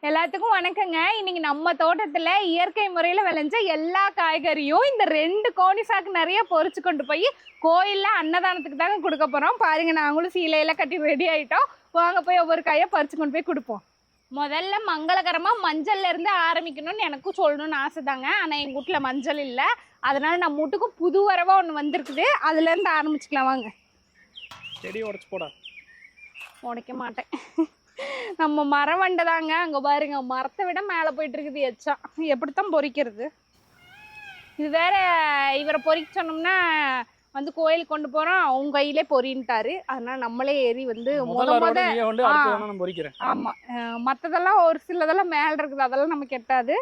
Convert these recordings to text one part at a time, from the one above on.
எல்லாத்துக்கும் வணக்கங்க. இன்னைக்கு நம்ம தோட்டத்துல இயற்கை முறையில விளைஞ்ச எல்லா காய்கறியும் இந்த 2 கோணி சாக்கு நிறைய பொறிச்சு கொண்டு போய் கோயில்ல அன்னதானத்துக்கு தாங்க கொடுக்க போறோம். பாருங்க, நாங்களும் சீலையில கட்டி ரெடி ஆயிட்டோம். வாங்க போய் ஒவ்வொரு காயை பறிச்சு கொண்டு போய் கொடுப்போம். முதல்ல மங்களகரமா மஞ்சள்ல இருந்து ஆரம்பிக்கணும்னு எனக்கும் சொல்லணும்னு ஆசை தாங்க. ஆனா எங்க வீட்டுல மஞ்சள் இல்லை, அதனால நம்ம வீட்டுக்கும் புது வரவா ஒன்று வந்திருக்குது. அதுல இருந்து ஆரம்பிச்சுக்கலாம் வாங்க. செடி உடைச்சு போட உடைக்க மாட்டேன். நம்ம மரவண்டை தாங்க. அங்கே பாருங்க, மரத்தை விட மேலே போயிட்டு இருக்குது எச்சா. எப்படித்தான் பொறிக்கிறது? இது வேற இவரை பொறிக்க சொன்னோம்னா வந்து கோயிலுக்கு கொண்டு போறோம், அவங்க கையிலே பொறின்ட்டாரு. அதனால நம்மளே ஏறி வந்து ஆமா, மற்றதெல்லாம் ஒரு சிலதெல்லாம் மேலே இருக்குது, அதெல்லாம் நமக்கு எட்டாது.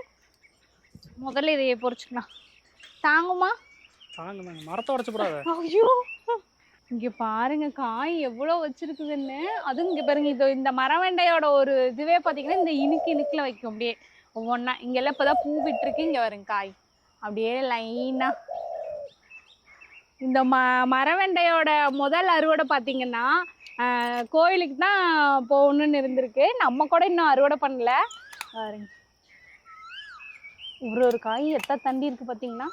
முதல்ல இதையே பொறிச்சுக்கலாம். தாங்குமா? தாங்க, மரத்தை உடைச்சு போடாத. ஐயோ, இங்க பாருங்க காய் எவ்வளோ வச்சிருக்குதுன்னு. அதுவும் இங்க பாருங்க, இது இந்த மரவண்டையோட ஒரு இதுவே பாத்தீங்கன்னா இந்த இனுக்குல வைக்கும் அப்படியே ஒவ்வொன்னா. இங்கெல்லாம் இப்பதான் பூ விட்டுருக்கு. இங்க வருங்க காய் அப்படியே லைனா. இந்த மரவண்டையோட முதல் அறுவடை பாத்தீங்கன்னா கோயிலுக்கு தான் போகணும்னு இருந்திருக்கு. நம்ம கூட இன்னும் அறுவடை பண்ணல. பாருங்க, ஒரு காய் எத்த தண்டி இருக்கு பாத்தீங்கன்னா.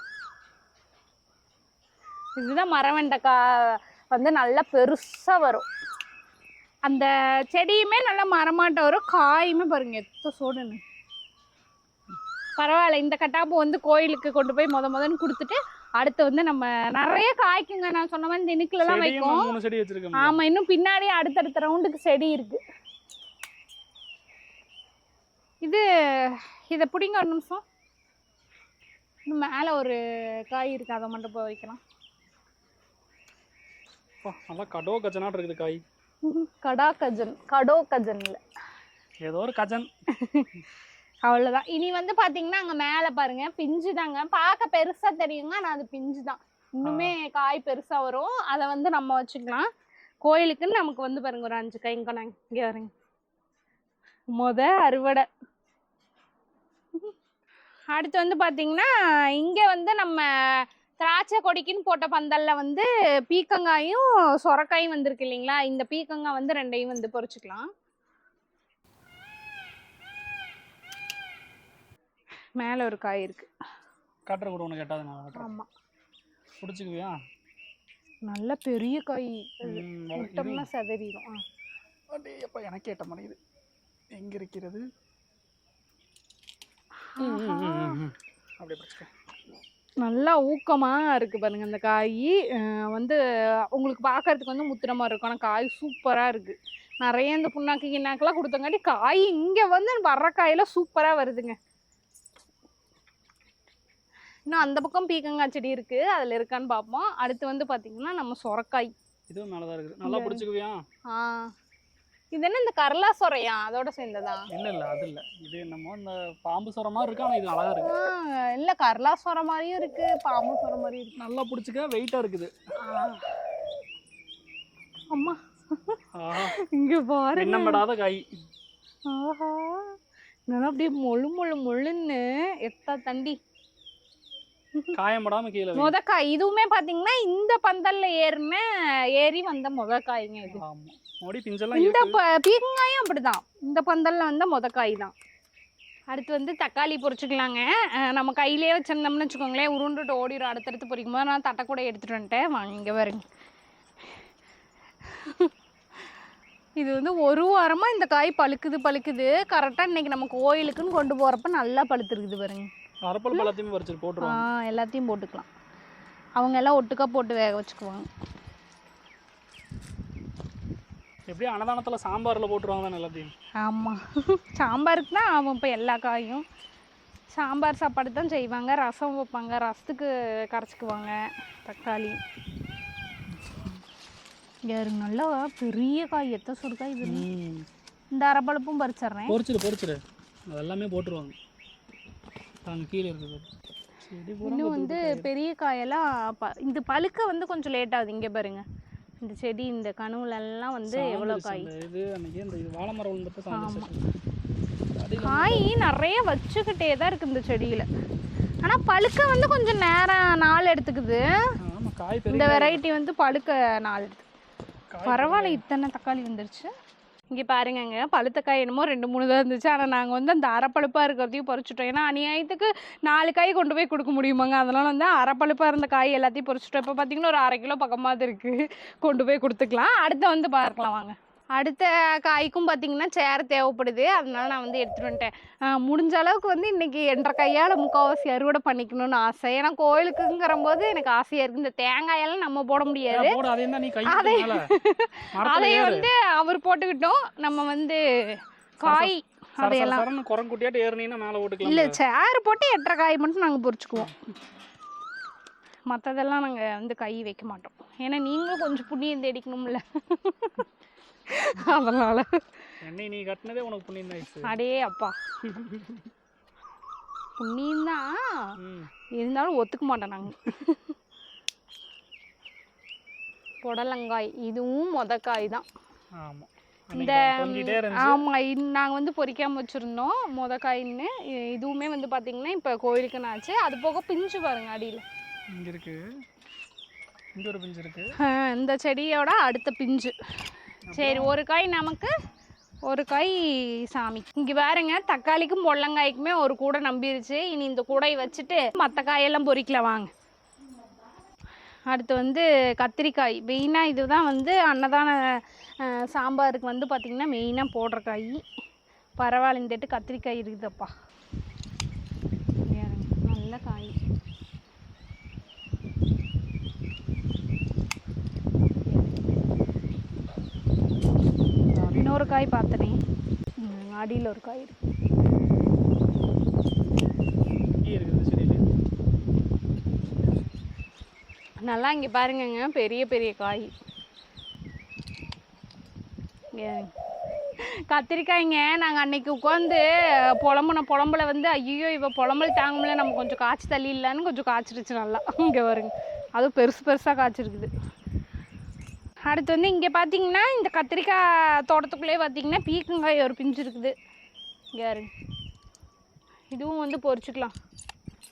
இதுதான் மரவண்டைக்காய் வந்து நல்லா பெருசா வரும். அந்த செடியுமே நல்லா மரமாட்ட வரும். காயுமே பாருங்க எத்த சோடுன்னு. பரவாயில்ல, இந்த கட்டாப்பு வந்து கோயிலுக்கு கொண்டு போய் முதன்னு கொடுத்துட்டு அடுத்து வந்து நம்ம நிறைய காய்க்குங்க. நான் சொன்ன மாதிரி இந்த இனுக்குல எல்லாம் வைக்கும். ஆமா, இன்னும் பின்னாடி அடுத்தடுத்த ரவுண்டுக்கு செடி இருக்கு. இதை பிடிங்க ஒரு நிமிஷம். இன்னும் மேல ஒரு காய் இருக்கு, அதை மட்டும் போய் வைக்கலாம். நல்லா கடோ கஜனா இருக்குது காய். கடோ கஜன் இல்ல, ஏதோ ஒரு கஜன். அவ்வளவுதான். இனி வந்து பாத்தீங்கன்னா அங்க மேல பாருங்க பிஞ்சு தாங்க. பார்க்க பெருசா தெரியுங்க, ஆனா அது பிஞ்சு தான். இன்னுமே காய் பெருசா வரும். அதை வந்து நம்ம வச்சுக்கலாம். கோயிலுக்குன்னு நமக்கு வந்து பாருங்க ஒரு 5 காய் இங்க வருங்க. அறுவடை. அடுத்து வந்து பாத்தீங்கன்னா இங்க வந்து நம்ம திராட்சை கொடிக்குன்னு போட்ட பந்தல்ல வந்து பீக்கங்காயும் சொரக்காயும் வந்திருக்கு இல்லைங்களா. இந்த பீக்கங்காய் வந்து 2ஐயும் வந்து பொறிச்சுக்கலாம். மேல ஒரு காய் இருக்கு. காட்டுற கூட உனக்கு எட்டாது. நான் ஆமா, பிடிச்சிக்குவியா? நல்ல பெரிய காய். விட்டோம்னா செதறிடும். அப்ப எனக்கு ஏட்ட மாட்டேங்குது. எங்க இருக்கிறது? அப்படியே பிடிச்சிக்க. நல்லா ஊக்கமா இருக்கு பாருங்க. அந்த காய் வந்து உங்களுக்கு பார்க்கறதுக்கு வந்து முத்திரமா இருக்கும். ஆனால் காய் சூப்பரா இருக்கு. நிறைய இந்த புண்ணாக்கு கிண்ணாக்கெல்லாம் கொடுத்தங்காட்டி காய் இங்க வந்து வர்ற காயில சூப்பரா வருதுங்க. இன்னும் அந்த பக்கம் பீக்கங்காய் செடி இருக்கு, அதுல இருக்கான்னு பார்ப்போம். அடுத்து வந்து பாத்தீங்கன்னா நம்ம சொரக்காய். இதுவும் மேலதான் இருக்குது. நல்லா பிடிச்சிக்குவியா? இது என்ன இந்த கரலா சொரையா அதோட சேர்ந்ததா? இல்ல அது இல்ல. இது என்னமோ இந்த பாம்பு சொர மாதிரி இருக்கு. ஆனா இது அழகா இருக்கு. இல்ல, கரலா சொர மாதிரியும் இருக்கு, பாம்பு சொர மாதிரியும் இருக்கு. நல்லா பிடிச்சிக்க. வெயிட்டா இருக்குது. அம்மா இங்க பாரு, என்னம்படாத காய். ஆஹா, நல்லா அப்படியே மொழுன்னு எத்த தண்டி. காயப்படாம கீழே முதக்காய். இதுவுமே பாத்தீங்கன்னா இந்த பந்தல்ல ஏறி வந்த முதக்காய்ங்க இது. இந்த பீக்கங்காயும் அப்படிதான். இந்த பந்தல்ல வந்த முதக்காய் தான். அடுத்து வந்து தக்காளி பொரிச்சுக்கலாங்க. நம்ம கையிலேயே வச்சிருந்தோம்னு வச்சுக்கோங்களேன், உருண்டுட்டு ஓடிடும். அடுத்தடுத்து பொரிக்கும் போது நான் தட்டை கூட எடுத்துட்டு வந்துட்டேன். வாங்க இங்க வருங்க. இது வந்து ஒரு வாரமா இந்த காய் பழுக்குது. கரெக்டா இன்னைக்கு நம்ம கோயிலுக்குன்னு கொண்டு போறப்ப நல்லா பழுத்துருக்குது பாருங்க. எல்லாத்தையும் போட்டுக்கலாம். அவங்க எல்லாம் ஒட்டுக்கா போட்டு வேக வச்சுக்குவாங்க. எப்படியும் அன்னதானத்துல சாம்பார்ல போட்டுருவாங்க எல்லாத்தையும். ஆமா, சாம்பாருக்கு தான் அவன் இப்போ எல்லா காயும் சாம்பார் சாப்பாடு தான் செய்வாங்க. ரசம் வைப்பாங்க, ரசத்துக்கு கரைச்சிக்குவாங்க தக்காளி. யாரு நல்லா பெரிய காய் எத்த சொற்காய். இது இந்த அரப்பழுப்பும் பறிச்சிடுறேன். பொரிச்சிடு அதெல்லாமே போட்டுருவாங்க. கீழே இருக்குது. இன்னும் வந்து பெரிய காயெல்லாம் இந்த பழுக்க வந்து கொஞ்சம் லேட் ஆகுது. இங்கே பாருங்க, இந்த செடி இந்த கனவுல எல்லாம் வந்து எவ்வளோ காய். காய் நிறைய வச்சுக்கிட்டே தான் இருக்கு இந்த செடியில. ஆனா பழுக்க வந்து கொஞ்சம் நாள் எடுத்துக்குது. இந்த வெரைட்டி வந்து பழுக்க நாள் எடுத்து. பரவாயில்ல, இத்தனை தக்காளி வந்துருச்சு. இங்கே பாருங்கங்க, பழுத்த காய் என்னமோ 2 3 தான் இருந்துச்சு. ஆனால் நாங்கள் வந்து அந்த அரைப்பழுப்பாக இருக்கிறதையும் பறிச்சுட்டோம். ஏன்னா அநியாயத்துக்கு 4 காய் கொண்டு போய் கொடுக்க முடியுமாங்க. அதனால் வந்து அரைப்பழுப்பாக இருந்த காய் எல்லாத்தையும் பறிச்சுட்டோம். இப்போ பார்த்தீங்கன்னா ஒரு 1/2 கிலோ பக்கமாக இருக்குது, கொண்டு போய் கொடுத்துக்கலாம். அடுத்த வந்து பார்க்கலாம் வாங்க. அடுத்த காய்க்கும் பார்த்தீங்கன்னா சேர் தேவைப்படுது, அதனால நான் வந்து எடுத்துகிட்டு வந்துட்டேன். முடிஞ்ச அளவுக்கு வந்து இன்றைக்கி என்ற கையால் முக்கால்வாசி அறுவடை பண்ணிக்கணும்னு ஆசை. ஏன்னா கோயிலுக்குங்கிற போது எனக்கு ஆசையாக இருக்குது. இந்த தேங்காயெல்லாம் நம்ம போட முடியாது, அதை வந்து அவர் போட்டுக்கிட்டோம். நம்ம வந்து காய் அதையெல்லாம் குரங்குட்டியாட்டு ஏறினீங்கன்னா மேலே போட்டுக்கலாம். இல்லை, சேர் போட்டு 8.5 காய் மட்டும் நாங்கள் பொறிச்சுக்குவோம். மற்றதெல்லாம் நாங்கள் வந்து கை வைக்க மாட்டோம். ஏன்னா நீங்களும் கொஞ்சம் புண்ணியம் தேடிக்கணும்ல, அதனால. என்னை நீ கட்டினதே உனக்கு புண்ணியம் தான். அடே அப்பா, புண்ணியம் தான் இருந்தாலும் ஒத்துக்க மாட்டோம் நாங்கள். புடலங்காய் இதுவும் காய் தான். இந்த ஆமாம், நாங்கள் வந்து பொறிக்காமல் வச்சுருந்தோம் காயின்னு. இதுவுமே வந்து பார்த்தீங்கன்னா இப்போ கோயிலுக்குன்னு ஆச்சு. அது போக பிஞ்சு பாருங்க அடியில் இங்கே இருக்கு, இங்கே ஒரு பிஞ்சு இருக்கு. இந்த செடியோட அடுத்த பிஞ்சு. சரி, ஒரு காய் நமக்கு, ஒரு காய் சாமி. இங்கே பாருங்க, தக்காளிக்கும் பொடலங்காய்க்குமே ஒரு கூடை நம்பிருச்சு. இனி இந்த கூடையை வச்சுட்டு மற்ற காயெல்லாம் பொறிக்கலாம் வாங்க. அடுத்து வந்து கத்திரிக்காய். மெயினாக இதுதான் வந்து அன்னதான சாம்பாருக்கு வந்து பார்த்திங்கன்னா மெயினாக போடுற காய். பரவாயில்ல, இந்தட்டு கத்திரிக்காய் இருக்குதுப்பா, நல்ல காய். இன்னொரு காய் பார்த்தனே, அடியில் ஒரு காய் இருக்கு. நல்லா இங்கே பாருங்கங்க, பெரிய பெரிய காய். கத்திரிக்காய்ங்க நாங்கள் அன்னைக்கு உட்காந்து புலம்புல வந்து ஐயோ இவ புலம்பல் தாங்கல, நம்ம கொஞ்சம் காய்ச்சி தள்ளி இல்லைன்னு கொஞ்சம் காய்ச்சிருச்சு நல்லா. இங்கே வருங்க, அதுவும் பெருசாக காய்ச்சிருக்குது. அடுத்து வந்து இங்கே பார்த்தீங்கன்னா இந்த கத்திரிக்காய் தோட்டத்துக்குள்ளே பார்த்தீங்கன்னா பீக்கங்காய் ஒரு பிஞ்சு இருக்குது. யாருங்க, இதுவும் வந்து பொறிச்சிக்கலாம்.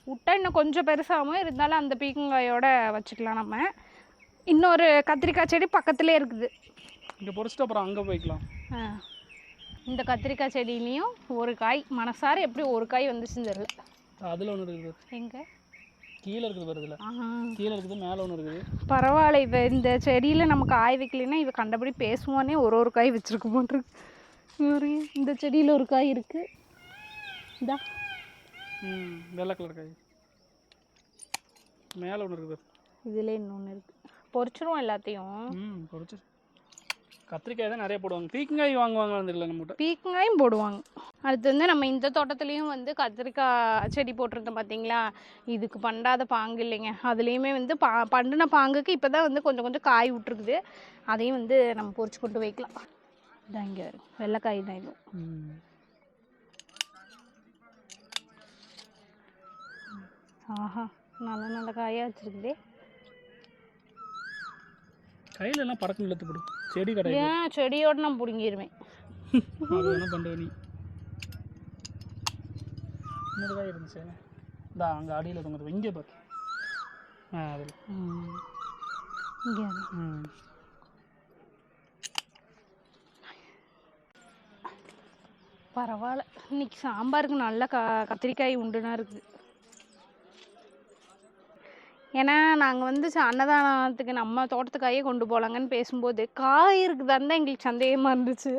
விட்டா இன்னும் கொஞ்சம் பெருசாகவும் இருந்தாலும் அந்த பீக்கங்காயோட வச்சுக்கலாம் நம்ம. இன்னொரு கத்திரிக்காய் செடி பக்கத்துலேயே இருக்குது. இங்கே பொறிச்சிட்டு அப்புறம் அங்கே போய்க்கலாம். இந்த கத்திரிக்காய் செடியிலையும் ஒரு காய், மனசார எப்படி ஒரு காய் வந்துச்சுன்னு தெரியல. அதில் ஒன்று இருக்குது. எங்கே? கீழே இருக்குது பாருதுல, கீழே இருக்குது, மேலே ஒன்று இருக்குது. பரவாயில்ல, இவ இந்த செடியில் நம்ம காய் வைக்கலைன்னா இவ கண்டபடி பேசுவானே ஒரு காய் வச்சுருக்க மாட்டிருக்கு. இந்த செடியில் ஒரு காய் இருக்குது. இதா வெள்ளை கலர் காய், மேலே ஒன்று இருக்குது. இதில் இன்னொன்று இருக்குது. பொறிச்சிருவோம் எல்லாத்தையும். பொறிச்சு கத்திரிக்காய் தான் நிறைய போடுவாங்க. பீக்கங்காய் வாங்குவாங்க இல்லை, நம்மகிட்ட பீக்கங்காயும் போடுவாங்க. அடுத்து வந்து நம்ம இந்த தோட்டத்துலேயும் வந்து கத்திரிக்காய் செடி போட்டிருந்தோம் பார்த்தீங்களா, இதுக்கு பண்டாத பாங்கு இல்லைங்க. அதுலேயுமே வந்து பண்டின பாங்குக்கு இப்போ தான் வந்து கொஞ்சம் கொஞ்சம் காய் விட்டுருக்குது. அதையும் வந்து நம்ம பொறிச்சு கொண்டு வைக்கலாம். இதான் இங்கே வெள்ளைக்காய் தான் இது. ஆஹா, நல்ல காயாக வச்சுருக்குதே. கையில எல்லாம் பறக்கும் இழுத்து போடும். செடி கடை ஏன் செடியோடு நான் பிடுங்கிடுவேன். அது என்ன பண்ணுவேன் நீ? இன்னொரு காய் இருந்துச்சு, இந்த அங்கே அடியில் தொங்குது, இங்கே பாரு. அதில் இங்கே பரவாயில்ல, இன்னைக்கு சாம்பாருக்கு நல்ல கத்திரிக்காய் உண்டுனா இருக்குது. ஏன்னா நாங்கள் வந்து அன்னதானத்துக்கு நம்ம தோட்டத்துக்காயே கொண்டு போகலாங்கன்னு பேசும்போது காய் இருக்குதான்னு தான் எங்களுக்கு சந்தேகமாக இருந்துச்சு.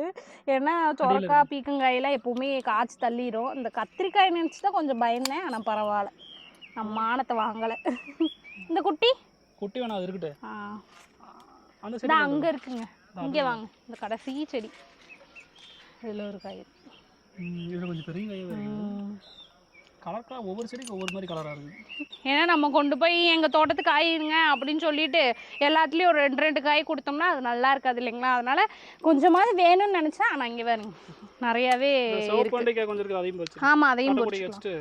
ஏன்னா சொரக்காய் பீக்கங்காயெல்லாம் எப்போவுமே காய்ச்சி தள்ளிடும். இந்த கத்திரிக்காய் நினச்சி தான் கொஞ்சம் பயந்தேன். ஆனால் பரவாயில்ல, நம்ம மானத்தை வாங்கலை. இந்த குட்டி வேணா அது இருக்கட்டு. அங்கே இருக்குங்க, இங்கே வாங்க. இந்த கடைசி செடி இதில் ஒரு காய் இருக்கு. இதில் கொஞ்சம் பெரிய காய். கலர் ஒவ்வொரு செடிக்கு ஒவ்வொரு மாதிரி கலராக இருக்குது. ஏன்னா நம்ம கொண்டு போய் எங்கள் தோட்டத்துக்கு காயிருங்க அப்படின்னு சொல்லிட்டு எல்லாத்துலேயும் ஒரு 2 காய் கொடுத்தோம்னா அது நல்லா இருக்காது இல்லைங்களா. அதனால கொஞ்சமாவது வேணும்னு நினச்சேன். ஆனால் இங்கே வேணுங்க நிறையாவே. ஆமாம், அதையும் பொறிச்சு.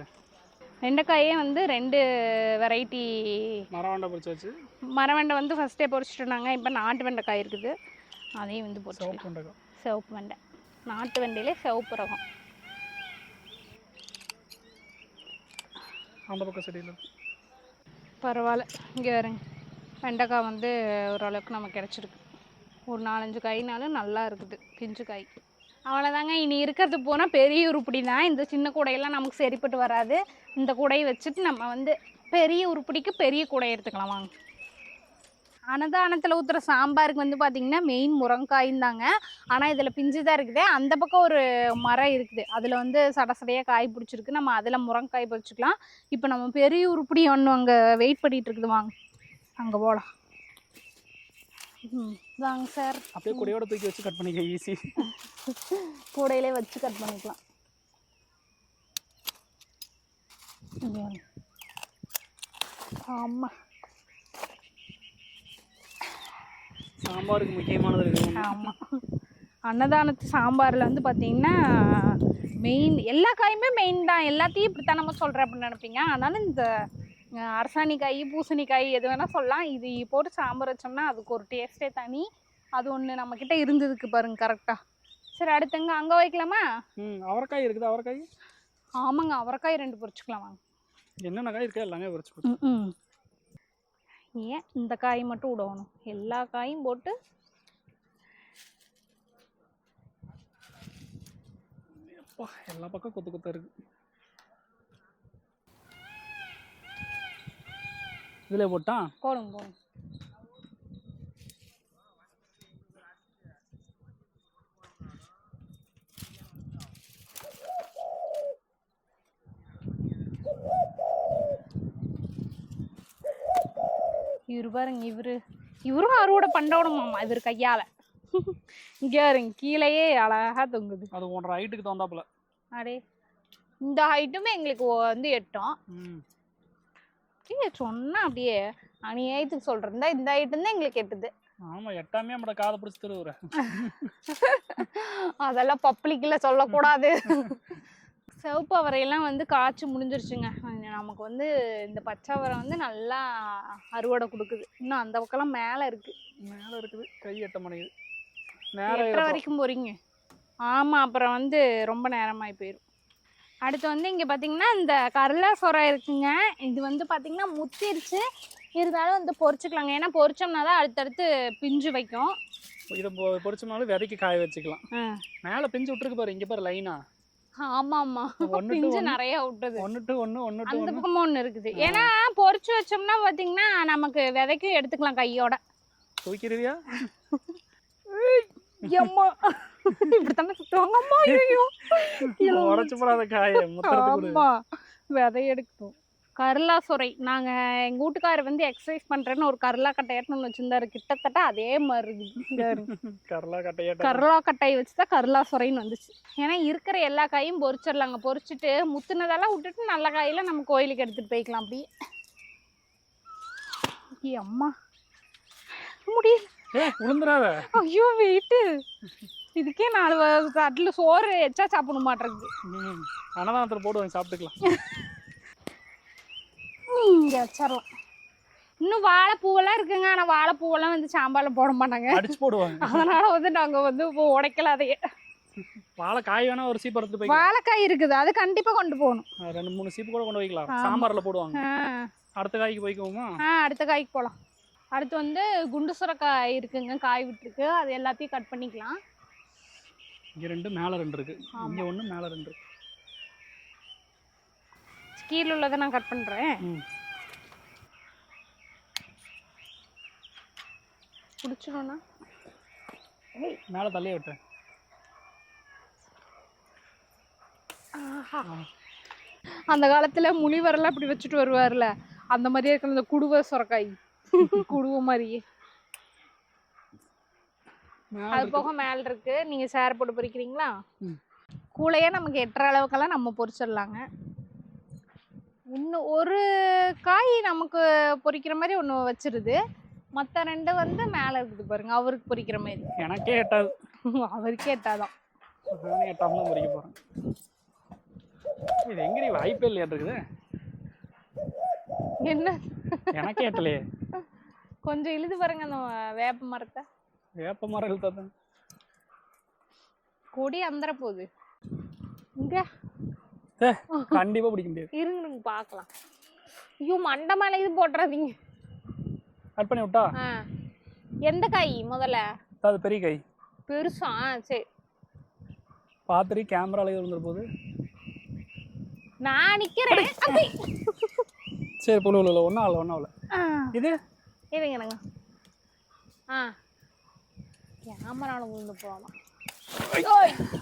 வெண்டைக்காயே வந்து 2 வெரைட்டி. மரவண்டை வந்து ஃபஸ்ட்டே பொறிச்சிட்டோம்னாங்க. இப்போ நாட்டு வெண்டைக்காய் இருக்குது, அதையும் வந்து பொறிச்சு. சிவப்பு வெண்டை, நாட்டு வெண்டையிலே சிவப்பு ரகம். அந்த பக்கம் செடியில் பரவாயில்ல. இங்கே வருங்க, வெண்டைக்காய் வந்து ஓரளவுக்கு நமக்கு கிடச்சிருக்கு. ஒரு 4-5 காய்னாலும் நல்லா இருக்குது, பிஞ்சு காய். அவ்வளோதாங்க. இனி இருக்கிறது போனால் பெரிய உருப்படி தான். இந்த சின்ன கூடையெல்லாம் நமக்கு சரிப்பட்டு வராது. இந்த கூடையை வச்சுட்டு நம்ம வந்து பெரிய உருப்படிக்கு பெரிய கூடை எடுத்துக்கலாம் வாங்க. அன்னதானத்தில் ஊற்றுற சாம்பாருக்கு வந்து பார்த்திங்கன்னா மெயின் முருங்காயும் தாங்க. ஆனால் இதில் பிஞ்சு தான் இருக்குது. அந்த பக்கம் ஒரு மரம் இருக்குது, அதில் வந்து சடையாக காய் பிடிச்சிருக்கு. நம்ம அதில் முருங்காய் பறிச்சுக்கலாம். இப்போ நம்ம பெரிய உருப்படி ஒன்று அங்கே வெயிட் பண்ணிகிட்டு இருக்குது, வாங்க அங்கே போகலாம். வாங்க சார். அப்படியே கூடையோட தூக்கி வச்சு கட் பண்ணிக்க, ஈஸி. கூடையிலே வச்சு கட் பண்ணிக்கலாம். ஆமாம், சாம்பாருக்கு முக்கியமானது இருக்குது. ஆமாம். அன்னதானத்து சாம்பாரில் வந்து பார்த்திங்கன்னா மெயின் எல்லா காயுமே மெயின் தான். எல்லாத்தையும் இப்படி தான் நம்ம சொல்கிறேன் அப்படின்னு நினைப்பீங்க. அதனால இந்த அரசாணிக்காய், பூசணிக்காய் எது வேணால் சொல்லலாம். இது போட்டு சாம்பார் வச்சோம்னா அதுக்கு ஒரு டேஸ்ட்டே தனி. அது ஒன்று நம்மக்கிட்ட இருந்ததுக்கு பாருங்க கரெக்டாக. சரி, அடுத்தங்க அங்கே வைக்கலாமா? அவரைக்காய் இருக்குது. அவரைக்காய்? ஆமாங்க, அவரைக்காய் 2 பொரிச்சுக்கலாம் வாங்க. என்னென்ன காய் இருக்கா எல்லாமே பொரிச்சு. ஏன் இந்த காய் மட்டும் விடணும்? எல்லா காயும் போட்டு எல்லா பக்கம் கொத்து கொத்த இருக்கு. இதுல போட்டா போடுங்க போடுங்க. இவரு பாருங்க, இவரும் அறுவடை பண்ணணுமாம்மா இவர் கையால. இங்கே பாருங்க, கீழேயே அழகா தொங்குது. அது 1.5 ஹைட்டுக்கு தகுந்தாப்புல. அடே, இந்த ஹைட்டுமே எங்களுக்கு வந்து எட்டும். சொன்னா அப்படியே அநியாயத்துக்கு சொல்றேன். இந்த ஹைட்டு தான் எங்களுக்கு எட்டுது. ஆமா, எட்டாமே நம்மட காதை பிடிச்சி தருவுற. அதெல்லாம் பப்ளிக்ல சொல்லக்கூடாது. சிவப்பு அவரையெல்லாம் வந்து காய்ச்சி முடிஞ்சிருச்சுங்க. நமக்கு வந்து இந்த பச்சை அவரை வந்து நல்லா அறுவடை கொடுக்குது. இன்னும் அந்த பக்கம்லாம் மேலே இருக்குது. கை எட்ட மணிக்கு எட்டரை வரைக்கும் போறீங்க. ஆமாம், அப்புறம் வந்து ரொம்ப நேரமாகி போயிடும். அடுத்து வந்து இங்கே பார்த்தீங்கன்னா இந்த கரலா சொரை இருக்குங்க. இது வந்து பார்த்தீங்கன்னா முத்திருச்சு. இருந்தாலும் வந்து பொரிச்சுக்கலாங்க. ஏன்னா பொரிச்சோம்னா தான் அடுத்தடுத்து பிஞ்சு வைக்கும். இதை பொரிச்சோம்னாலும் விதைக்கு காய வச்சுக்கலாம். மேலே பிஞ்சு விட்டுருக்கு பாரு, இங்கே பாரு லைனா. ஆமாம்மா, பிஞ்சு நிறைய விட்டுது. ஒன்று அந்த பக்கமும் ஒன்று இருக்குது. ஏன்னா பொரிச்சு வச்சோம்னா பார்த்தீங்கன்னா நமக்கு விதைக்கும் எடுத்துக்கலாம் கையோட. தூக்கிடுவியா? அம்மா இப்படித்தானே சுத்துவாங்க. அம்மா ஐயோ, உடச்சு போடாத காய. அம்மா விதை எடுக்கணும். கரலா சொரை நாங்கள் எங்கள் வீட்டுக்காரர் வந்து எக்ஸசைஸ் பண்ணுறேன்னு ஒரு கரலா கட்டையாட்டுன்னு ஒன்று வச்சுருந்தாரு. கிட்டத்தட்ட அதே மாதிரி இருக்குது. கரலா கட்டையை வச்சு தான் கரலா சொரைன்னு வந்துச்சு. ஏன்னா இருக்கிற எல்லா காயும் பொரிச்சிடலாங்க. பொரிச்சிட்டு முத்துனதெல்லாம் விட்டுட்டு நல்ல காயெல்லாம் நம்ம கோயிலுக்கு எடுத்துகிட்டு போய்க்கலாம். அப்படியே அம்மா முடியல. விழுந்துடாத. ஐயோ வெயிட்டு. இதுக்கே 4 தட்டில் சோறு எச்சா சாப்பிட மாட்டேங்குது. அன்னதானத்தில் போடுவாங்க, சாப்பிட்டுக்கலாம். இங்கே வச்சிடலாம். இன்னும் வாழைப்பூவெல்லாம் இருக்குங்க. ஆனால் வாழைப்பூவெல்லாம் வந்து சாம்பாரில் போட மாட்டாங்க, அடிச்சு போடுவாங்க. அதனால வந்து நாங்கள் வந்து இப்போ உடைக்கல அதையே. வாழைக்காய் வேணா ஒரு சீப்பு எடுத்து போய். வாழைக்காய் இருக்குது, அது கண்டிப்பாக கொண்டு போகணும். 2-3 சீப்பு கூட கொண்டு வைக்கலாம். சாம்பாரில் போடுவாங்க. அடுத்த காய்க்கு போய்க்குவோமா? அடுத்த காய்க்கு போகலாம். அடுத்து வந்து குண்டு சுரைக்காய் இருக்குங்க, காய் விட்டுருக்கு. அது எல்லாத்தையும் கட் பண்ணிக்கலாம். இங்கே 2 மேலே 2 இருக்கு. இங்கே 1 மேலே 2 இருக்கு. கீழே உள்ளதை நான் கட் பண்ணுறேன். பிடிச்சிடும்னா மேலே தள்ளியே விட்டேன். அந்த காலத்துல முனிவரெல்லாம் இப்படி வச்சுட்டு வருவார்ல, அந்த மாதிரியே இருக்கிற இந்த குடுவை சுரைக்காய். குடுவை மாதிரியே. அது போக மேல இருக்கு. நீங்க சேர் போட்டு பொரிக்கிறீங்களா? கூலையே நமக்கு எட்டுற அளவுக்கெல்லாம் நம்ம பொரிச்சிடலாங்க. இன்னும் ஒரு காய் நமக்கு பொரிக்கிற மாதிரி ஒன்று வச்சிருது. மற்ற 2 வந்து மேலே இருக்குது பாருங்க, அவருக்கு பொரிக்கிற மாதிரி. எனக்கே எட்டாது. அவருக்கே எட்டாதான். எட்டாம தான் பொரிக்க போகிறேன். இது எங்கடி வாய்ப்பே இல்லையா இருக்குது? என்ன எனக்கே எட்டலையே. கொஞ்சம் இழுது பாருங்க அந்த வேப்ப மரத்தை. வேப்ப மரம் இழுத்தான் கொடி அந்தர போகுது. இங்க கண்டிப்பா பிடிக்க முடியாது. இருங்க பார்க்கலாம். ஐயோ, மண்டை மேலே இது போட்டுறாதீங்க. கட் பண்ணி விட்டா? எந்த காய் முதல்ல? அது பெரிய காய். பெருசா? சரி. பார்த்துட்டு கேமராலேயே வந்துட போகுது. நான் நிக்கிறேன். அப்படி. சரி புழு இல்லை ஒன்றும் ஆகல. இது இருங்க. கேமரால விழுந்து போகலாம்.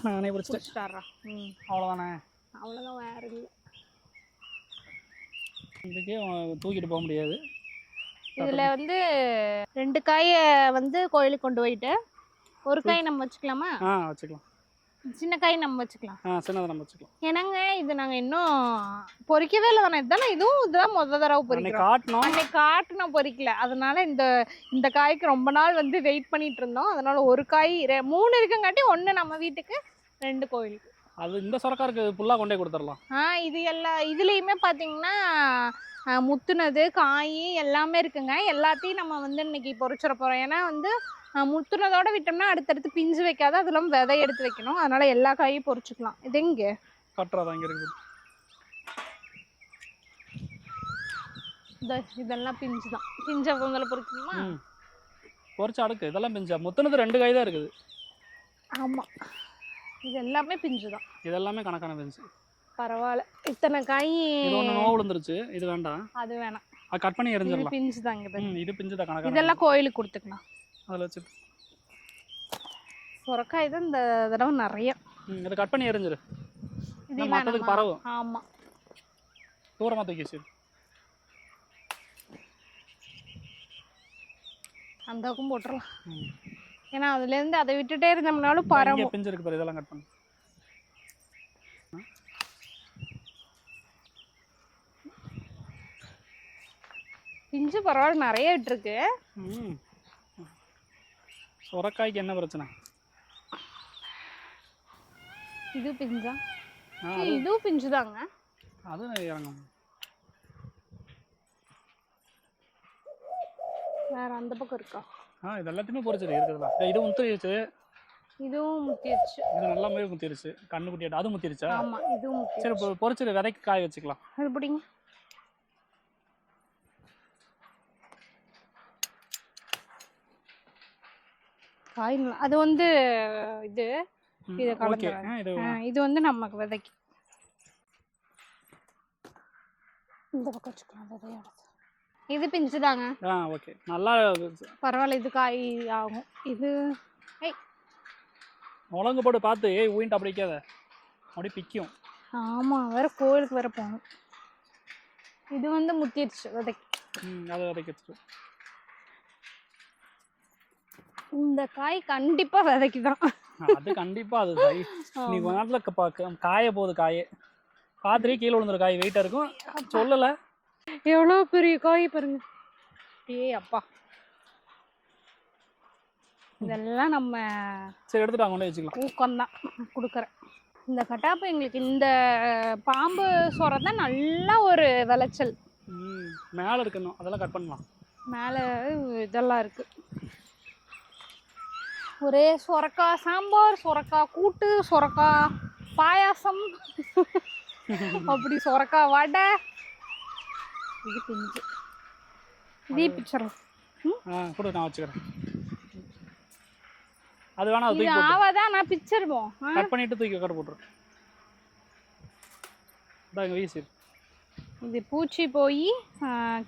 நானே பிடிச்சிட்டாரா. அவ்வளோதானே. அவ்வளோதான், வேற இல்லை. இதுக்கே தூக்கிட்டு போக முடியாது. இதுல வந்து 2 காயை வந்து கோயிலுக்கு கொண்டு போயிட்டு ஒரு காய் நம்ம வச்சுக்கலாமா? வச்சுக்கலாம். சின்ன காய் நம்ம வச்சுக்கலாம். சின்னதை நம்ம வச்சுக்கலாம். என்னங்க இது நாங்க இன்னும் பொரிக்கவே இல்லை தானே. இதுதான் முத தடவை பொரிக்கிறோம். அன்னைக்கு காட்டணும் பொரிக்கல. அதனால இந்த காய்க்கு ரொம்ப நாள் வந்து வெயிட் பண்ணிட்டு இருந்தோம். அதனால ஒரு காய் 3 இருக்குங்காட்டி 1 நம்ம வீட்டுக்கு 2 கோயிலுக்கு. அது இந்த சொரக்காருக்கு ஃபுல்லாக கொண்டே கொடுத்துடலாம். இது இதுலேயுமே பார்த்தீங்கன்னா முத்துனது காய் எல்லாமே இருக்குங்க. எல்லாத்தையும் நம்ம வந்து இன்னைக்கு பொரிச்சிட போகிறோம். ஏன்னா வந்து முத்துனதோட விட்டோம்னா அடுத்தடுத்து பிஞ்சு வைக்காது. அது இல்லாமல் விதை எடுத்து வைக்கணும். அதனால எல்லா காயும் பொரிச்சுக்கலாம். இது எங்கே கட்டுறதா இங்கே இருக்குது. இதெல்லாம் பிஞ்சு தான். பிஞ்சை பொங்கலை பொரிக்கணுமா? பொரிச்சு அடுக்கு. இதெல்லாம் பிஞ்சா? முத்துனது 2 காய் தான் இருக்குது. ஆமாம், இது எல்லாமே பிஞ்சு தான். இதெல்லாமே கணக்கான பிஞ்சு. பரவாயில்ல. இத்தனை காய். இது ஒன்று நோவு விழுந்துருச்சு. இது வேண்டாம். அது வேணாம். அது கட் பண்ணி எரிஞ்சிடலாம். பிஞ்சு தான். இது பிஞ்சு தான் கணக்கான. இதெல்லாம் கோயிலுக்கு கொடுத்துக்கலாம். அதில் வச்சு சொரக்காய் தான் இந்த தடவை நிறைய. இதை கட் பண்ணி எரிஞ்சிரு. மற்றதுக்கு பரவும். ஆமாம், தூரமாக தூக்கி வச்சு அந்த பக்கம் போட்டுடலாம். ஏன்னா அதுலேருந்து அதை விட்டுட்டே இருந்தோம்னாலும் பரவும். பிஞ்சு இருக்கு பாரு. இதெல்லாம் கட் பண்ணு. பிஞ்சு பரவாயில்ல, நிறைய விட்டுருக்கு. சொரக்காய்க்கு என்ன பிரச்சனை? இது பிஞ்சா? இதுவும் பிஞ்சு தாங்க. அது இறங்கும். வேற அந்த பக்கம் இருக்கா? இது எல்லாத்தையுமே பொரிச்சது இருக்குதுல. இது முத்திருச்சு. இதுவும் முத்திருச்சு. இது நல்லா மாதிரி முத்திருச்சு. கண்ணு குட்டியாட்டு அது முத்திருச்சா? ஆமா, இதுவும் முத்திருச்சு. சரி பொரிச்சது விதைக்கு காய வச்சுக்கலாம். அது பிடிங்க. காய் அது வந்து இது இது வந்து நமக்கு விதைக்கு இந்த பக்கம் வச்சுக்கலாம். விதையோட இது பிஞ்சு தாங்க. ஓகே, நல்லா பரவாயில்ல. இது காய் ஆகும். இது முழங்கு போட்டு பார்த்து ஊயின்ட்டு அப்படி வைக்காத, அப்படி பிக்கும். ஆமாம், வேற கோயிலுக்கு வேற போகணும். இது வந்து முத்திடுச்சு விதைக்கு. அது விதைக்கு வச்சு. இந்த காய் கண்டிப்பா விதைக்கு தான். அது கண்டிப்பா. அது நீ கொஞ்ச நேரத்துல காய போகுது. காயே பார்த்துட்டு கீழே விழுந்துரு. காய் வெயிட்டா இருக்கும். சொல்லல எவ்வளோ பெரிய காய் பாருங்க. அப்பா, இதெல்லாம் நம்ம சரி எடுத்துட்டு கொண்டு வச்சுக்கலாம். ஊக்கம்தான் கொடுக்குறேன். இந்த கட்டாப்பு எங்களுக்கு இந்த பாம்பு சொரை தான் நல்ல ஒரு விளைச்சல். மேலே இருக்கணும். அதெல்லாம் கட் பண்ணலாம். மேலே இதெல்லாம் இருக்கு. ஒரே சொரக்காய் சாம்பார், சொரக்காய் கூட்டு, சொரக்காய் பாயாசம், அப்படி சொரக்காய் வடை. இது பிஞ்சு. இதே பிக்சர் கூட நான் வச்சுக்கிறேன். அது வேணா இது ஆவாதான். நான் பிக்சருவோம். கட் பண்ணிட்டு தூக்கி கட் போட்டுரு. இதாங்க வீசி. இது பூச்சி போய்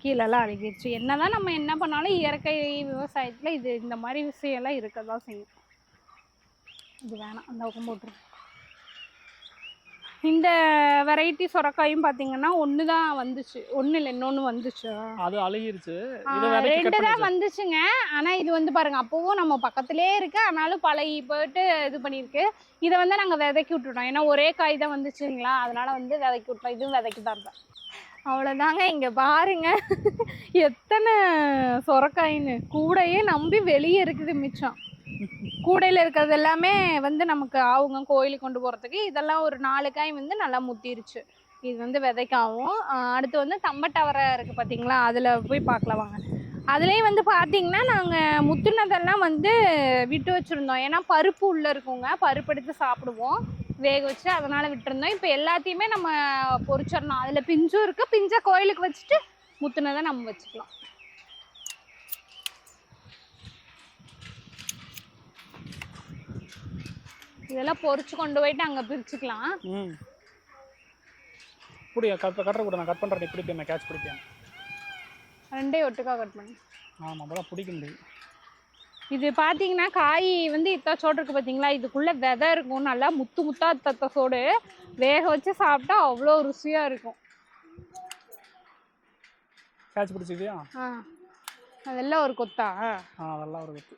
கீழெல்லாம் அழுகிடுச்சு. என்னதான் நம்ம என்ன பண்ணாலும் இயற்கை விவசாயத்தில் இது இந்த மாதிரி விஷயம்லாம் இருக்க தான் செய்யும். இது வேணாம், அந்த பக்கம் போட்டுரு. இந்த வெரைட்டி சொரக்காயும் பார்த்தீங்கன்னா ஒன்று தான் வந்துச்சு. ஒன்று இல்லை, இன்னொன்று வந்துச்சு. அது அழுகிருச்சு. 2 தான் வந்துச்சுங்க. ஆனால் இது வந்து பாருங்க, அப்போவும் நம்ம பக்கத்துலேயே இருக்கு. ஆனாலும் பழகி போயிட்டு இது பண்ணியிருக்கு. இதை வந்து நாங்கள் விதைக்கி விட்டுட்டோம். ஏன்னா ஒரே காய் தான் வந்துச்சுங்களா, அதனால வந்து விதைக்கி விட்டோம். இதுவும் விதைக்கு தான் இருந்தேன். அவ்வளோதாங்க. இங்கே பாருங்க எத்தனை சொரக்காயின்னு. கூடையே நம்பி வெளியே இருக்குது மிச்சம். கூடையில் இருக்கிறது எல்லாமே வந்து நமக்கு ஆகுங்க கோயிலுக்கு கொண்டு போகிறதுக்கு. இதெல்லாம் ஒரு 4 காய் வந்து நல்லா முத்திருச்சு. இது வந்து விதைக்காகும். அடுத்து வந்து தம்பட்டவரை இருக்குது பார்த்தீங்களா, அதில் போய் பார்க்கலாம் வாங்க. அதுலேயும் வந்து பார்த்தீங்கன்னா நாங்கள் முத்துனதெல்லாம் வந்து விட்டு வச்சுருந்தோம். ஏன்னா பருப்பு உள்ளே இருக்குங்க, பருப்பு எடுத்து சாப்பிடுவோம் வேக வச்சு, அதனால் விட்டுருந்தோம். இப்போ எல்லாத்தையுமே நம்ம பொரிச்சிடணும். அதில் பிஞ்சும் இருக்குது. பிஞ்சை கோயிலுக்கு வச்சுட்டு முத்துனதை நம்ம வச்சுக்கலாம். இதெல்லாம் பொரிச்சு கொண்டு போயிட்டு அங்க பிரிச்சுக்கலாம். ம் புடியா கட்டற கூட நான் கட் பண்றேன். இப்படி போய் நான் கேட்ச் பிடிப்பேன். ரெண்டே ஒட்டுக்கா கட் பண்ணி. ஆமா அப்பதான் பிடிக்க முடியும். இது பாத்தீங்கன்னா காய் வந்து இத்தா சோடு இருக்கு பாத்தீங்களா, இதுக்குள்ள விதை இருக்கும். நல்லா முத்து முத்தா தத்த சோடு வேக வச்சு சாப்பிட்டா அவ்வளோ ருசியா இருக்கும். கேட்ச் பிடிச்சிக்கியா? அதெல்லாம் ஒரு கொத்தா? அதெல்லாம் ஒரு கொத்து.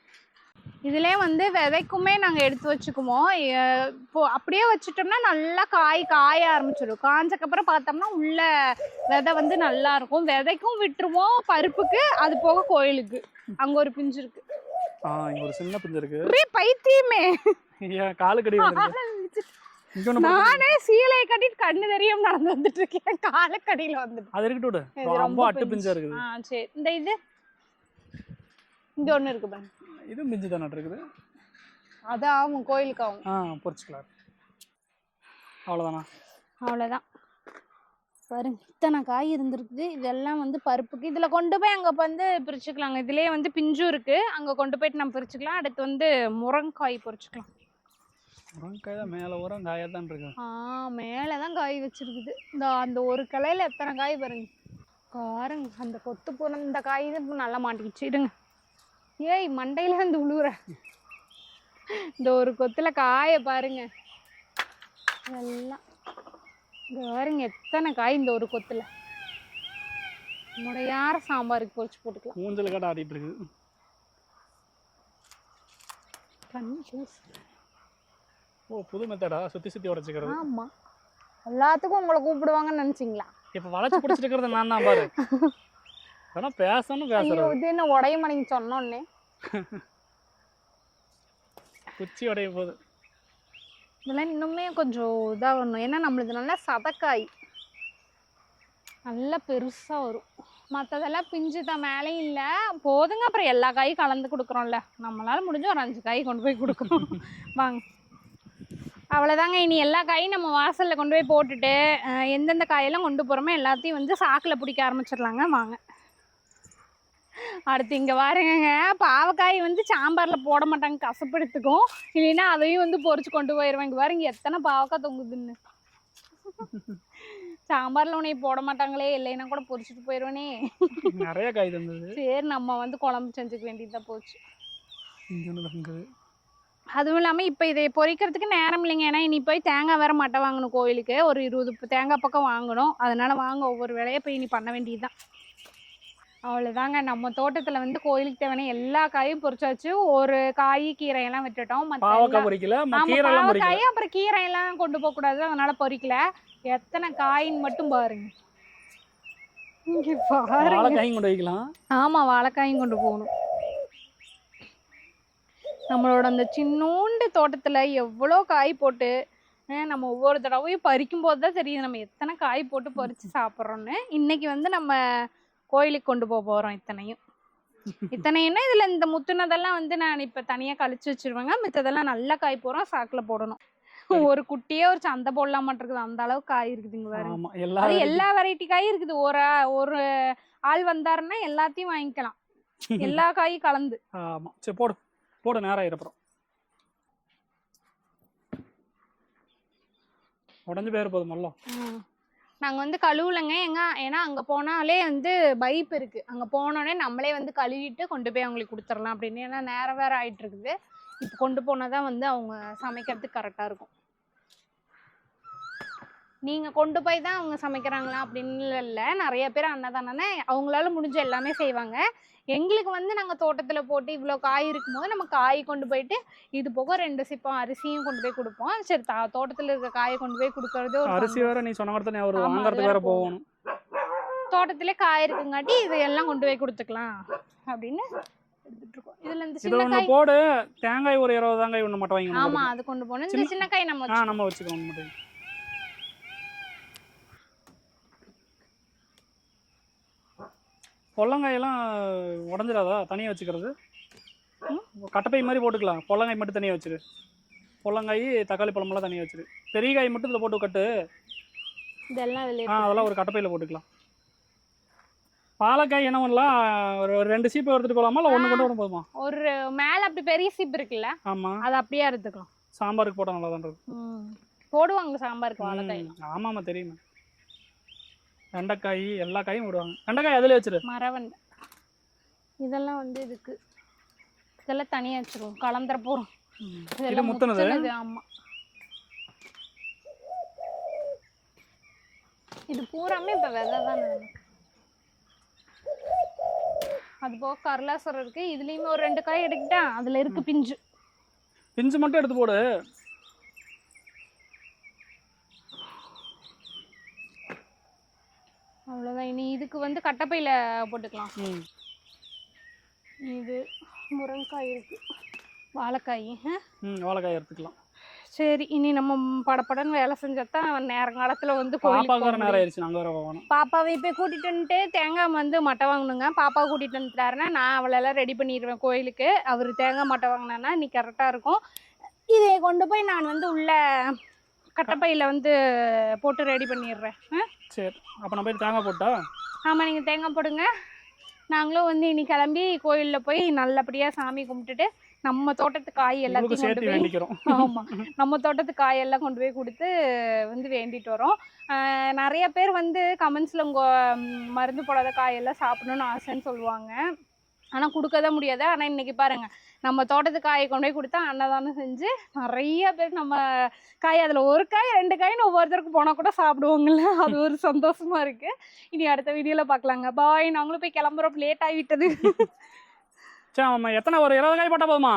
இதுலேயே வந்து விதைக்குமே நாங்கள் எடுத்து வச்சுக்குவோம். இப்போ அப்படியே வச்சுட்டோம்னா நல்லா காய ஆரம்பிச்சிடும். காஞ்சக்கப்புறம் பார்த்தோம்னா உள்ள விதை வந்து நல்லா இருக்கும். விதைக்கும் விட்டுருவோம் பருப்புக்கு, அது போக கோயிலுக்கு. அங்கே ஒரு பிஞ்சு இருக்கு. இங்க ஒரு சின்ன பிஞ்சு இருக்கு. ஒரே பைத்தியமே. காலுக்கடி நானே சீலையை கட்டிட்டு கண்ணு தெரியாம நடந்து வந்துட்டு இருக்கேன். காலுக்கடியில வந்துட்டு அது இருக்கட்டும். ரொம்ப அட்டு பிஞ்சா இருக்குது. சரி இந்த இது இங்க ஒண்ணு இருக்கு பாருங்க. இது பிஞ்சு தானே இருக்குது. அதான் ஆகும் கோயிலுக்கு ஆகும். பொரிச்சுக்கலாம். அவ்வளோதானா? அவ்வளோதான். பாருங்க இத்தனை காய் இருந்திருக்குது. இதெல்லாம் வந்து பருப்புக்கு. இதில் கொண்டு போய் அங்கே வந்து பிரிச்சுக்கலாங்க. இதுலேயே வந்து பிஞ்சும் இருக்கு. அங்கே கொண்டு போயிட்டு நம்ம பிரிச்சுக்கலாம். அடுத்து வந்து முருங்காய் பொரிச்சுக்கலாம். முருங்காய் தான் மேலே உரம் காயாக தான் இருக்கு. மேலே தான் காய் வச்சிருக்குது. இந்த அந்த ஒரு கிளையில எத்தனை காய் பாருங்க. பாருங்க அந்த கொத்து போன இந்த காய் தான் நல்லா மாட்டிக்கிச்சு. இருங்க. ஏய் மண்டையில வந்து உழுவுற. இந்த ஒரு கொத்துல காய பாருங்க. எல்லாம் இந்த பாருங்க எத்தனை காய் இந்த ஒரு கொத்துல. முறையார சாம்பாருக்கு பொரிச்சு போட்டுக்கலாம். மூஞ்சல கடை ஆடிட்டு இருக்குது. புது மெத்தடா சுத்தி உடைச்சுக்கிறது. ஆமா எல்லாத்துக்கும் உங்களை கூப்பிடுவாங்கன்னு நினைச்சீங்களா? இப்ப வளைச்சு பிடிச்சிட்டு இருக்கிறது நான் தான் பாரு. ஆனா பேசணும் பேசுறது. இது என்ன உடையுமா நீங்க சொன்னோன்னே? குச்சி உடைய போகுது. இதெல்லாம் இன்னுமே கொஞ்சம் இதாகணும். ஏன்னா நம்மளுக்கு நல்லா சதக்காய் நல்லா பெருசா வரும். மற்றதெல்லாம் பிஞ்சு தான் மேலேயும் இல்லை போதுங்க. அப்புறம் எல்லா காயும் கலந்து கொடுக்குறோம்ல. நம்மளால முடிஞ்ச ஒரு 5 காய் கொண்டு போய் கொடுக்கணும். வாங்க அவ்வளோதாங்க. இனி எல்லா காயும் நம்ம வாசலில் கொண்டு போய் போட்டுட்டு எந்தெந்த காயெல்லாம் கொண்டு போகிறோமோ எல்லாத்தையும் வந்து சாக்கில் பிடிக்க ஆரம்பிச்சிடலாங்க. வாங்க அடுத்து இங்கே பாருங்க. பாவக்காய் வந்து சாம்பாரில் போட மாட்டாங்க, கசப்பு எடுத்துக்கும். இல்லைன்னா அதையும் வந்து பொரிச்சு கொண்டு போயிடுவேன். இங்கே பாருங்க எத்தனை பாவக்காய் தொங்குதுன்னு. சாம்பாரில் உன்னை போட மாட்டாங்களே, இல்லைன்னா கூட பொரிச்சுட்டு போயிடுவேனே. நிறைய காய் தந்தது. சரி நம்ம வந்து குழம்பு செஞ்சுக்க வேண்டியதான் போச்சு. அதுவும் இல்லாமல் இப்போ இதை பொரிக்கிறதுக்கு நேரம் இல்லைங்க. ஏன்னா இனி போய் தேங்காய் வேற மட்டை வாங்கணும் கோயிலுக்கு. ஒரு 20 தேங்காய் பக்கம் வாங்கணும். அதனால வாங்க ஒவ்வொரு வேலையை போய் இனி பண்ண வேண்டியதுதான். அவ்வளோதாங்க. நம்ம தோட்டத்தில் வந்து கோயிலுக்கு தேவையான எல்லா காயும் பொரிச்சாச்சு. ஒரு காய் கீரையெல்லாம் விட்டுட்டோம். பாவக்காய் அப்புறம் கீரையெல்லாம் கொண்டு போக கூடாது, அதனால பொரிக்கல. எத்தனை காயின்னு மட்டும் பாருங்க. இங்க பாருங்க. ஆமா வாழைக்காயும் கொண்டு போகணும். நம்மளோட அந்த சின்னூண்டு தோட்டத்துல எவ்வளோ காய் போட்டு நம்ம ஒவ்வொரு தடவையும் பறிக்கும் போது தான் தெரியுது நம்ம எத்தனை காய் போட்டு பறிச்சு சாப்பிட்றோன்னு. இன்னைக்கு வந்து நம்ம கோயிலுக்கு கொண்டு போக போறோம். இத்தனைன்னா இதுல இந்த முத்துனதெல்லாம் வந்து நான் இப்ப தனியா கழிச்சு வச்சிருவேங்க. மித்ததெல்லாம் நல்லா காய் போறோம், சாக்குல போடணும். ஒரு குட்டியே ஒரு சந்தை போடலாம் மாட்டிருக்குது, அந்த அளவுக்கு காய் இருக்குதுங்க. வேற எல்லா வெரைட்டி காய் இருக்குது. ஒரு ஆள் வந்தாருன்னா எல்லாத்தையும் வாங்கிக்கலாம், எல்லா காயும் கலந்து. ஆமா சரி போடு போடு, நேரம் ஆயிரப்புறம் உடஞ்சு பேர் போதும். நல்லா நாங்கள் வந்து கழுவுலங்க. ஏன்னா அங்கே போனாலே வந்து பைப் இருக்குது. அங்கே போனோடனே நம்மளே வந்து கழுவிட்டு கொண்டு போய் அவங்களுக்கு கொடுத்துடலாம் அப்படின்னு. ஏன்னா நேரம் வேறு ஆகிட்டு இருக்குது. இப்போ கொண்டு போனால் தான் வந்து அவங்க சமைக்கிறதுக்கு கரெக்டாக இருக்கும். நீங்கள் கொண்டு போய் தான் அவங்க சமைக்கிறாங்களா அப்படின்னு இல்லை. நிறைய பேர் அன்னதானே அவங்களால முடிஞ்ச எல்லாமே செய்வாங்க. எங்களுக்கு வந்து நாங்கள் தோட்டத்தில் போட்டு இவ்வளோ காய் இருக்கும்போது நம்ம காய் கொண்டு போயிட்டு இது போக 2 சிப்பம் அரிசியும் கொண்டு போய் கொடுப்போம். சரி தோட்டத்தில் இருக்க காயை கொண்டு போய் கொடுக்கறது ஒரு அரிசி வேற நீ சொன்ன மாதிரி ஒரு வாங்குறது வேற போகணும். தோட்டத்திலே காய் இருக்குங்காட்டி இது எல்லாம் கொண்டு போய் கொடுத்துக்கலாம் அப்படின்னு எடுத்துட்டு இருக்கோம். இதுல இந்த சின்ன காய் போடு. தேங்காய் ஒரு 20 தேங்காய் ஒன்று மட்டும் வாங்கணும். ஆமா அது கொண்டு போகணும். இந்த சின்ன காய் நம்ம வச்சுக்கோங்க மட்டும். பொல்லங்காயெல்லாம் உடஞ்சிடாதா தனியாக வச்சுக்கிறது? கட்டப்பை மாதிரி போட்டுக்கலாம். பொல்லங்காய் மட்டும் தனியாக வச்சுரு. பொல்லங்காய் தக்காளி பழமெல்லாம் தனியாக வச்சுரு. பெரிய காய் மட்டும் இதில் போட்டு கட்டு. இதெல்லாம் அதெல்லாம் ஒரு கட்டப்பையில் போட்டுக்கலாம். பாலக்காய் என்ன பண்ணலாம், ஒரு 2 சீப்பு எடுத்துட்டு போகலாமா, இல்லை ஒன்று கொண்டு வர போதுமா? ஒரு மேலே அப்படி பெரிய சீப்பு இருக்குல்ல, ஆமாம், அது அப்படியே எடுத்துக்கலாம். சாம்பாருக்கு போட்டால் நல்லா தான் இருக்கும். போடுவாங்க சாம்பாருக்கு வாழைக்காய். ஆமாம்மா தெரியுமா. வெண்டைக்காய் எல்லா காயும் போடுவாங்க. வெண்டைக்காய் அதில் வச்சிரு. மரவண்டை இதெல்லாம் வந்து இதுக்கு இதெல்லாம் தனியாக வச்சிருவோம். கலந்துற போகிறோம். இது முத்துனது. ஆமாம், இது பூராமே இப்போ விதை தான். அது போக கருளாசரம் இருக்கு. இதுலயுமே ஒரு 2 காய் எடுக்கிட்டேன். அதுல இருக்கு பிஞ்சு. பிஞ்சு மட்டும் எடுத்து போடு. அவ்வளோதான். இனி இதுக்கு வந்து கட்டப்பையில போட்டுக்கலாம். இது முருங்கைக்காய் இருக்கு, வாழைக்காய். வாழைக்காய் எடுத்துக்கலாம். சரி, இனி நம்ம படப்படன்னு வேலை செஞ்சாதான் நேரங்காலத்துல வந்து பாப்பாவுக்கு வர நேரம் ஆயிடுச்சு. நாங்கள் வர போகணும். பாப்பாவை இப்போ கூட்டிட்டு வந்துட்டு தேங்காய் வந்து மட்டை வாங்கணுங்க. பாப்பா கூட்டிட்டு வந்துட்டாருன்னா நான் அவளெல்லாம் ரெடி பண்ணிடுவேன் கோயிலுக்கு. அவர் தேங்காய் மட்டை வாங்கினா இன்னைக்கு கரெக்டாக இருக்கும். இதை கொண்டு போய் நான் வந்து உள்ள கட்டப்பையில் வந்து போட்டு ரெடி பண்ணிடுறேன். சரி, அப்போ நான் போய் தேங்காய் போட்டா? ஆமாம், நீங்கள் தேங்காய் போடுங்க. நாங்களும் வந்து இன்னைக்கு கிளம்பி கோயிலில் போய் நல்லபடியாக சாமி கும்பிட்டுட்டு நம்ம தோட்டத்து காய் எல்லாத்தையும் கொண்டு போய் வேண்டிக்கிறோம். ஆமாம், நம்ம தோட்டத்து காயெல்லாம் கொண்டு போய் கொடுத்து வந்து வேண்டிட்டு வரோம். நிறைய பேர் வந்து கமெண்ட்ஸில் உங்கள் மருந்து போடாத காயெல்லாம் சாப்பிடணும்னு ஆசைன்னு சொல்லுவாங்க. ஆனால் கொடுக்க தான் முடியாது. ஆனால் இன்றைக்கி பாருங்கள், நம்ம தோட்டத்து காயை கொண்டு போய் கொடுத்தா அன்னதானம் செஞ்சு நிறைய பேர் நம்ம காய், அதில் ஒரு காய் 2 காயின்னு ஒவ்வொருத்தருக்கு போனால் கூட சாப்பிடுவாங்கல்ல. அது ஒரு சந்தோஷமாக இருக்குது. இனி அடுத்த வீடியோவில் பார்க்கலாங்க. பாய். நாங்களும் போய் கிளம்புறோம், லேட் ஆகிவிட்டது. சரி, எத்தனை ஒரு 20 காய் போட்டால் போதுமா?